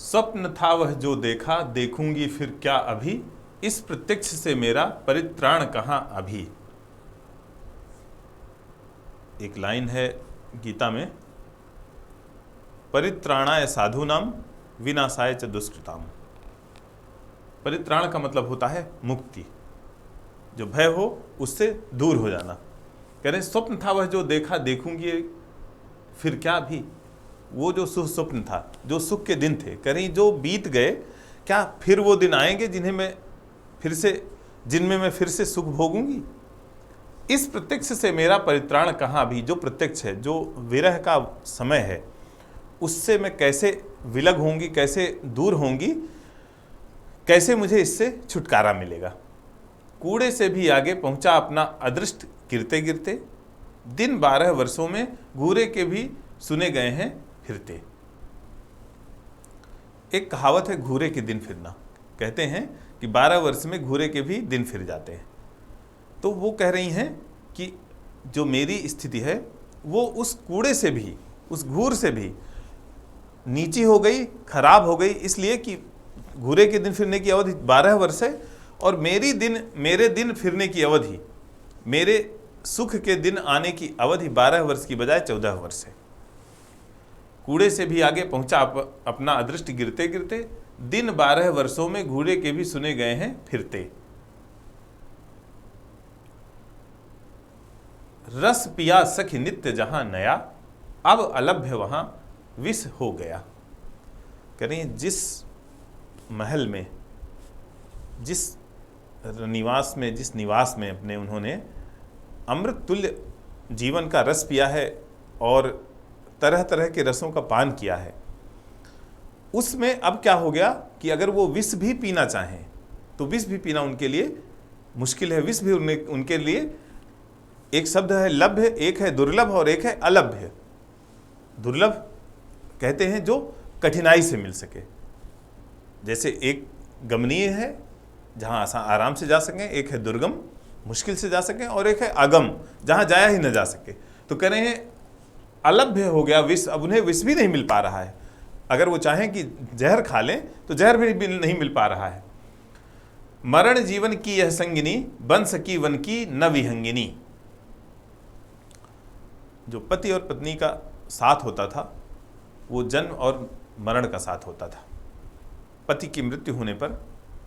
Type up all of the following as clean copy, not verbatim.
स्वप्न था वह जो देखा, देखूंगी फिर क्या अभी, इस प्रत्यक्ष से मेरा परित्राण कहाँ अभी। एक लाइन है गीता में, परित्राणाय साधूनाम विनाशाय च दुष्कृताम। परित्राण का मतलब होता है मुक्ति, जो भय हो उससे दूर हो जाना। कह रहे स्वप्न था वह जो देखा, देखूंगी फिर क्या अभी। वो जो स्वप्न था, जो सुख के दिन थे, कह रही जो बीत गए, क्या फिर वो दिन आएंगे जिनमें मैं फिर से सुख भोगूंगी। इस प्रत्यक्ष से मेरा परित्राण कहाँ अभी। जो प्रत्यक्ष है, जो विरह का समय है, उससे मैं कैसे विलग होंगी, कैसे दूर होंगी, कैसे मुझे इससे छुटकारा मिलेगा। कूड़े से भी आगे पहुंचा अपना अदृष्ट गिरते गिरते, दिन 12 वर्षों में घूरे के भी सुने गए हैं फिरते। एक कहावत है घूरे के दिन फिरना। कहते हैं कि 12 वर्ष में घूरे के भी दिन फिर जाते हैं। तो वो कह रही हैं कि जो मेरी स्थिति है वो उस कूड़े से भी, उस घूर से भी नीची हो गई, खराब हो गई, इसलिए कि घूरे के दिन फिरने की अवधि 12 वर्ष है और मेरे दिन फिरने की अवधि, मेरे सुख के दिन आने की अवधि 12 वर्ष की बजाय 14 वर्ष है। कूड़े से भी आगे पहुंचा अपना अदृष्ट गिरते गिरते, दिन 12 वर्षों में घूरे के भी सुने गए हैं फिरते। रस पिया सखी नित्य जहां नया, अब अलभ्य वहां विष हो गया। कह रही जिस महल में, जिस निवास में अपने उन्होंने अमृत तुल्य जीवन का रस पिया है और तरह तरह के रसों का पान किया है, उसमें अब क्या हो गया कि अगर वो विष भी पीना चाहें तो विष भी पीना उनके लिए मुश्किल है। विष भी उनके लिए, एक शब्द है लभ्य, एक है दुर्लभ और एक है अलभ्य। दुर्लभ कहते हैं जो कठिनाई से मिल सके, जैसे एक गमनीय है जहां आराम से जा सकें, एक है दुर्गम मुश्किल से जा सकें, और एक है अगम जहां जाया ही न जा सके। तो कह रहे हैं अलभ्य हो गया विष, अब उन्हें विष भी नहीं मिल पा रहा है। अगर वो चाहें कि जहर खा लें तो जहर भी नहीं मिल पा रहा है। मरण जीवन की यह संगिनी, बन सकी वन की न विहंगिनी। जो पति और पत्नी का साथ होता था वो जन्म और मरण का साथ होता था। पति की मृत्यु होने पर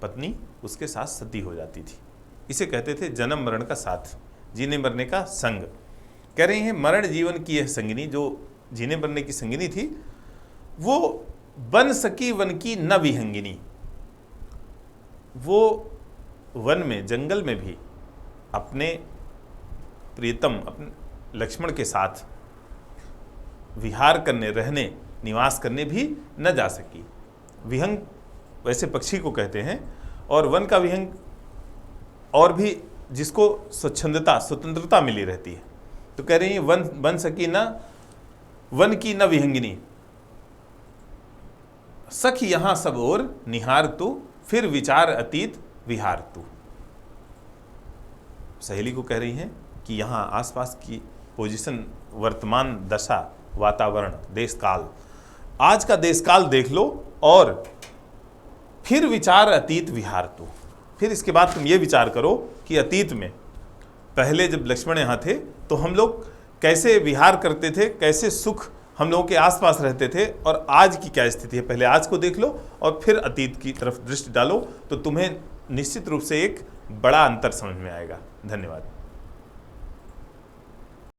पत्नी उसके साथ सती हो जाती थी। इसे कहते थे जन्म मरण का साथ, जीने मरने का संग। कह रही हैं मरण जीवन की यह संगिनी, जो जीने मरने की संगिनी थी, वो बन सकी वन की न विहंगिनी। वो वन में, जंगल में भी अपने प्रियतम, अपने लक्ष्मण के साथ विहार करने, रहने, निवास करने भी न जा सकी। विहंग वैसे पक्षी को कहते हैं, और वन का विहंग और भी जिसको स्वच्छंदता, स्वतंत्रता मिली रहती है। तो कह रही है वन बन सकी न वन की न विहंगिनी, सखी यहां सब और निहार तू, फिर विचार अतीत विहार तू। सहेली को कह रही हैं कि यहाँ आसपास की पोजीशन, वर्तमान दशा, वातावरण, देश काल, आज का देश काल देख लो और फिर विचार अतीत विहार तू। फिर इसके बाद तुम ये विचार करो कि अतीत में पहले जब लक्ष्मण यहाँ थे तो हम लोग कैसे विहार करते थे, कैसे सुख हम लोगों के आसपास रहते थे, और आज की क्या स्थिति है। पहले आज को देख लो और फिर अतीत की तरफ दृष्टि डालो, तो तुम्हें निश्चित रूप से एक बड़ा अंतर समझ में आएगा। धन्यवाद।